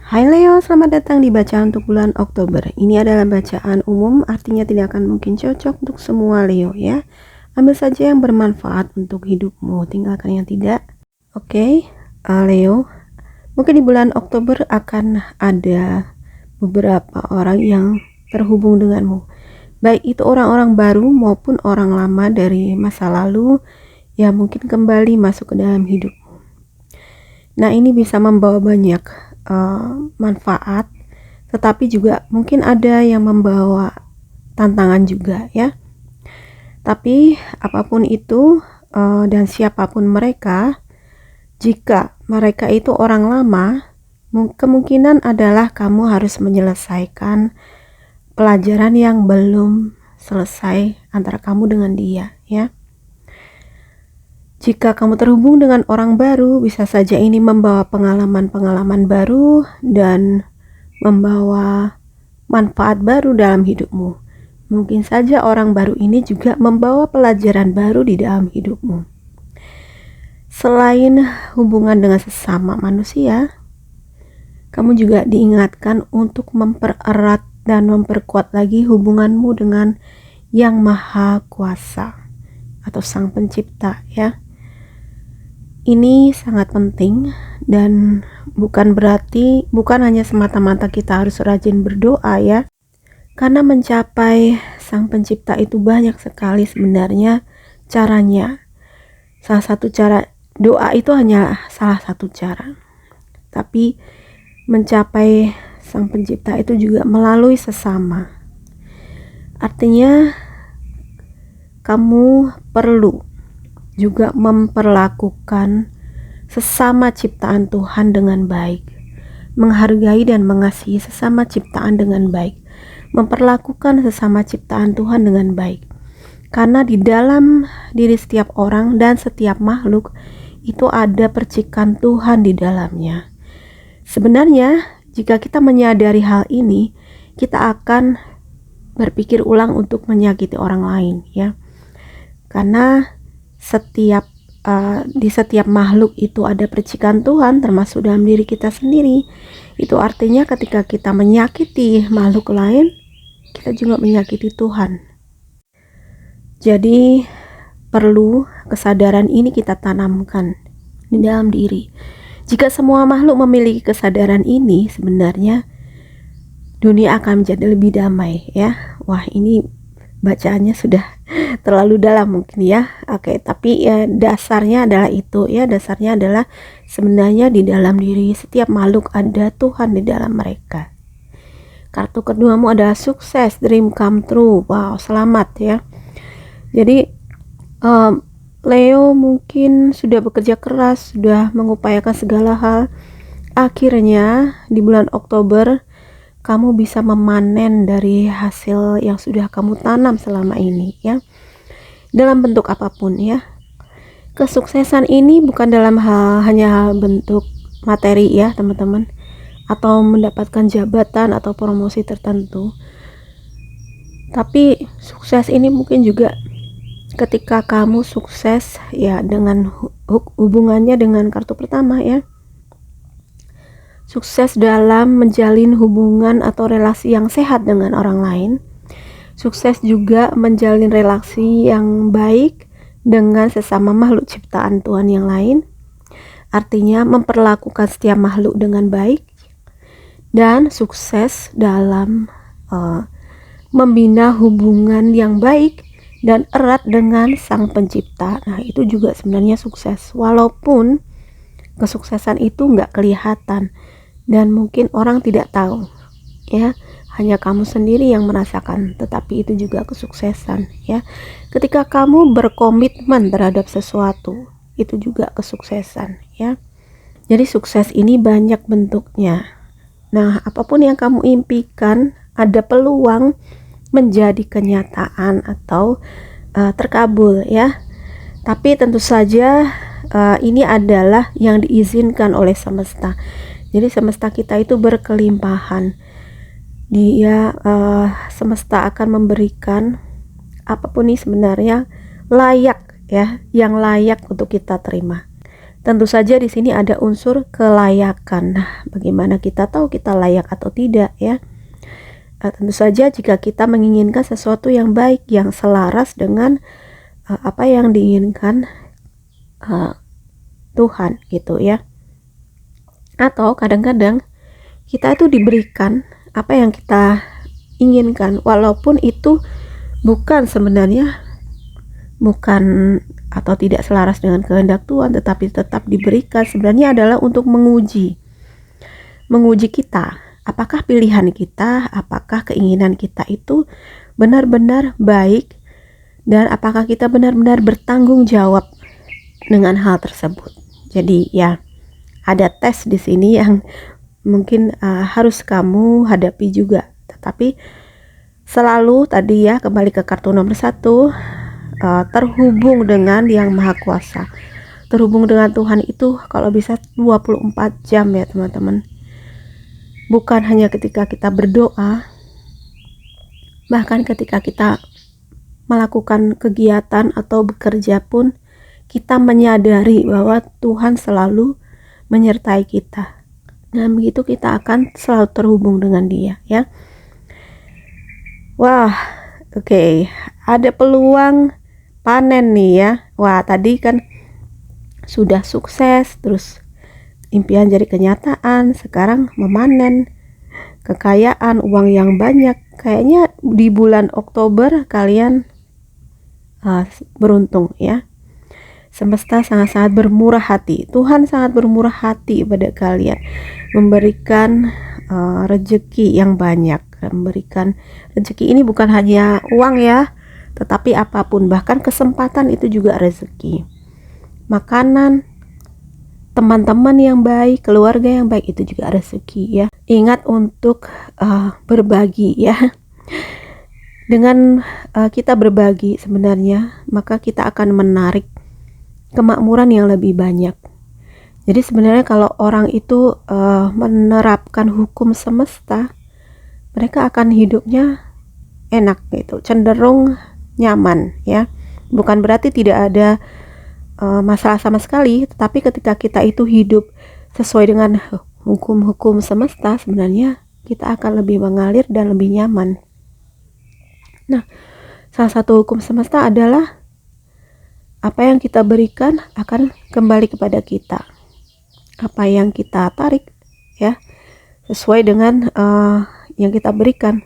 Hai Leo, selamat datang di bacaan untuk bulan Oktober. Ini adalah bacaan umum, artinya tidak akan mungkin cocok untuk semua Leo ya. Ambil saja yang bermanfaat untuk hidupmu, tinggalkan yang tidak. Oke, Leo, mungkin di bulan Oktober akan ada beberapa orang yang terhubung denganmu. Baik itu orang-orang baru maupun orang lama dari masa lalu yang mungkin kembali masuk ke dalam hidupmu. Nah, ini bisa membawa banyak manfaat, tetapi juga mungkin ada yang membawa tantangan juga ya. Tapi apapun itu dan siapapun mereka, jika mereka itu orang lama, kemungkinan adalah kamu harus menyelesaikan pelajaran yang belum selesai antara kamu dengan dia ya. Jika kamu terhubung dengan orang baru, bisa saja ini membawa pengalaman-pengalaman baru dan membawa manfaat baru dalam hidupmu. Mungkin saja orang baru ini juga membawa pelajaran baru di dalam hidupmu. Selain hubungan dengan sesama manusia, kamu juga diingatkan untuk mempererat dan memperkuat lagi hubunganmu dengan Yang Maha Kuasa atau Sang Pencipta ya. Ini sangat penting dan bukan hanya semata-mata kita harus rajin berdoa ya. Karena mencapai Sang Pencipta itu banyak sekali sebenarnya caranya. Salah satu cara, doa itu hanya salah satu cara. Tapi mencapai Sang Pencipta itu juga melalui sesama. Artinya kamu perlu juga memperlakukan sesama ciptaan Tuhan dengan baik, menghargai dan mengasihi sesama ciptaan dengan baik, memperlakukan sesama ciptaan Tuhan dengan baik, karena di dalam diri setiap orang dan setiap makhluk itu ada percikan Tuhan di dalamnya. Sebenarnya jika kita menyadari hal ini, kita akan berpikir ulang untuk menyakiti orang lain ya, karena di setiap makhluk itu ada percikan Tuhan, termasuk dalam diri kita sendiri. Itu artinya ketika kita menyakiti makhluk lain, kita juga menyakiti Tuhan. Jadi perlu kesadaran ini kita tanamkan di dalam diri. Jika semua makhluk memiliki kesadaran ini, sebenarnya dunia akan menjadi lebih damai ya. Wah, ini bacaannya sudah terlalu dalam mungkin ya. Oke, tapi ya dasarnya adalah itu ya. Dasarnya adalah sebenarnya di dalam diri setiap makhluk ada Tuhan di dalam mereka. Kartu keduamu adalah sukses, dream come true. Wow, selamat ya. Jadi Leo mungkin sudah bekerja keras, sudah mengupayakan segala hal. Akhirnya di bulan Oktober kamu bisa memanen dari hasil yang sudah kamu tanam selama ini ya, dalam bentuk apapun ya. Kesuksesan ini bukan dalam hanya bentuk materi ya teman-teman, atau mendapatkan jabatan atau promosi tertentu, tapi sukses ini mungkin juga ketika kamu sukses ya dengan hubungannya dengan kartu pertama ya. Sukses dalam menjalin hubungan atau relasi yang sehat dengan orang lain. Sukses juga menjalin relasi yang baik dengan sesama makhluk ciptaan Tuhan yang lain. Artinya memperlakukan setiap makhluk dengan baik. Dan sukses dalam membina hubungan yang baik dan erat dengan Sang Pencipta. Nah, itu juga sebenarnya sukses. Walaupun kesuksesan itu nggak kelihatan dan mungkin orang tidak tahu ya, hanya kamu sendiri yang merasakan, tetapi itu juga kesuksesan ya. Ketika kamu berkomitmen terhadap sesuatu, itu juga kesuksesan ya. Jadi sukses ini banyak bentuknya. Nah, apapun yang kamu impikan ada peluang menjadi kenyataan atau terkabul ya. Tapi tentu saja ini adalah yang diizinkan oleh semesta. Jadi semesta kita itu berkelimpahan. Dia semesta akan memberikan apapun ini sebenarnya layak ya, yang layak untuk kita terima. Tentu saja di sini ada unsur kelayakan. Nah, bagaimana kita tahu kita layak atau tidak ya? Tentu saja jika kita menginginkan sesuatu yang baik, yang selaras dengan apa yang diinginkan Tuhan gitu ya. Atau kadang-kadang kita itu diberikan apa yang kita inginkan, walaupun itu bukan sebenarnya atau tidak selaras dengan kehendak Tuhan, tetapi tetap diberikan sebenarnya adalah untuk menguji kita, apakah pilihan kita, apakah keinginan kita itu benar-benar baik, dan apakah kita benar-benar bertanggung jawab dengan hal tersebut. Jadi ya, ada tes di sini yang mungkin harus kamu hadapi juga. Tetapi selalu tadi ya, kembali ke kartu nomor 1, terhubung dengan Yang Maha Kuasa. Terhubung dengan Tuhan itu kalau bisa 24 jam ya teman-teman. Bukan hanya ketika kita berdoa, bahkan ketika kita melakukan kegiatan atau bekerja pun kita menyadari bahwa Tuhan selalu menyertai kita. Dan begitu kita akan selalu terhubung dengan Dia ya. Wah, oke. Ada peluang panen nih ya. Wah, tadi kan sudah sukses, terus impian jadi kenyataan, sekarang memanen kekayaan, uang yang banyak. Kayaknya di bulan Oktober kalian beruntung ya. Semesta sangat-sangat bermurah hati. Tuhan sangat bermurah hati pada kalian, memberikan rezeki yang banyak. Memberikan rezeki ini bukan hanya uang ya, tetapi apapun, bahkan kesempatan itu juga rezeki. Makanan, teman-teman yang baik, keluarga yang baik itu juga rezeki ya. Ingat untuk berbagi ya. Dengan kita berbagi sebenarnya, maka kita akan menarik kemakmuran yang lebih banyak. Jadi sebenarnya kalau orang itu menerapkan hukum semesta, mereka akan hidupnya enak gitu, cenderung nyaman ya. Bukan berarti tidak ada masalah sama sekali, tetapi ketika kita itu hidup sesuai dengan hukum-hukum semesta, sebenarnya kita akan lebih mengalir dan lebih nyaman. Nah, salah satu hukum semesta adalah apa yang kita berikan akan kembali kepada kita. Apa yang kita tarik ya, sesuai dengan yang kita berikan.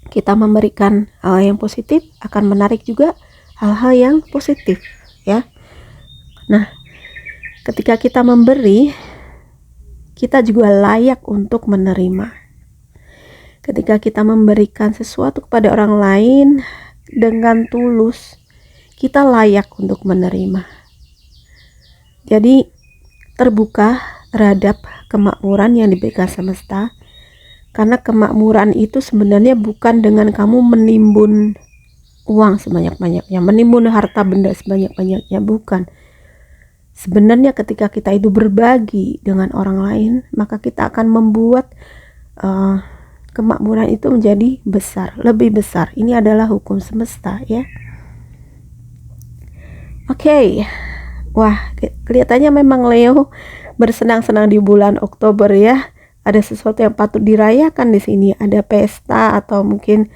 Kita memberikan hal yang positif akan menarik juga hal-hal yang positif ya. Nah, ketika kita memberi, kita juga layak untuk menerima. Ketika kita memberikan sesuatu kepada orang lain dengan tulus, kita layak untuk menerima. Jadi terbuka terhadap kemakmuran yang diberikan semesta, karena kemakmuran itu sebenarnya bukan dengan kamu menimbun uang sebanyak-banyaknya, menimbun harta benda sebanyak-banyaknya, bukan. Sebenarnya ketika kita itu berbagi dengan orang lain, maka kita akan membuat kemakmuran itu menjadi besar, lebih besar. Ini adalah hukum semesta ya. Oke. Wah, kelihatannya memang Leo bersenang-senang di bulan Oktober ya. Ada sesuatu yang patut dirayakan di sini. Ada pesta atau mungkin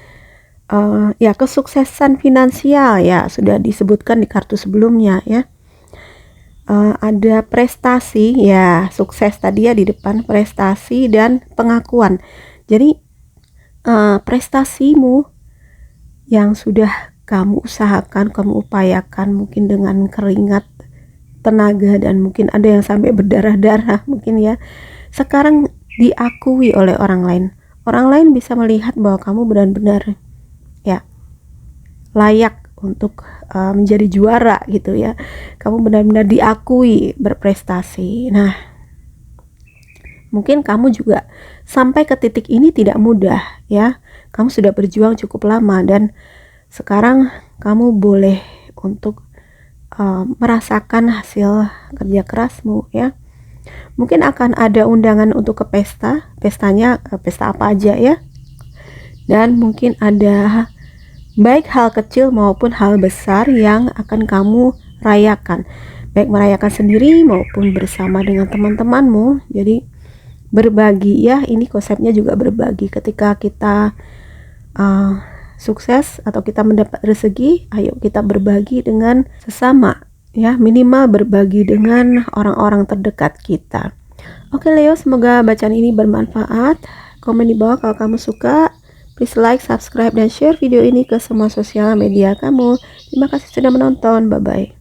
ya kesuksesan finansial ya, sudah disebutkan di kartu sebelumnya ya. Ada prestasi ya, sukses tadi ya di depan, prestasi dan pengakuan. Jadi prestasimu yang sudah kamu usahakan, kamu upayakan mungkin dengan keringat, tenaga, dan mungkin ada yang sampai berdarah-darah mungkin ya, sekarang diakui oleh orang lain. Orang lain bisa melihat bahwa kamu benar-benar ya layak untuk menjadi juara gitu ya. Kamu benar-benar diakui berprestasi. Nah, mungkin kamu juga sampai ke titik ini tidak mudah ya. Kamu sudah berjuang cukup lama dan sekarang kamu boleh untuk merasakan hasil kerja kerasmu ya. Mungkin akan ada undangan untuk ke pesta, pestanya pesta apa aja ya. Dan mungkin ada baik hal kecil maupun hal besar yang akan kamu rayakan. baik merayakan sendiri maupun bersama dengan teman-temanmu. Jadi berbagi ya, ini konsepnya juga berbagi. Ketika kita sukses atau kita mendapat rezeki, ayo kita berbagi dengan sesama ya, minimal berbagi dengan orang-orang terdekat kita. Oke Leo, semoga bacaan ini bermanfaat. Komen di bawah kalau kamu suka. Please like, subscribe, dan share video ini ke semua sosial media kamu. Terima kasih sudah menonton. Bye-bye.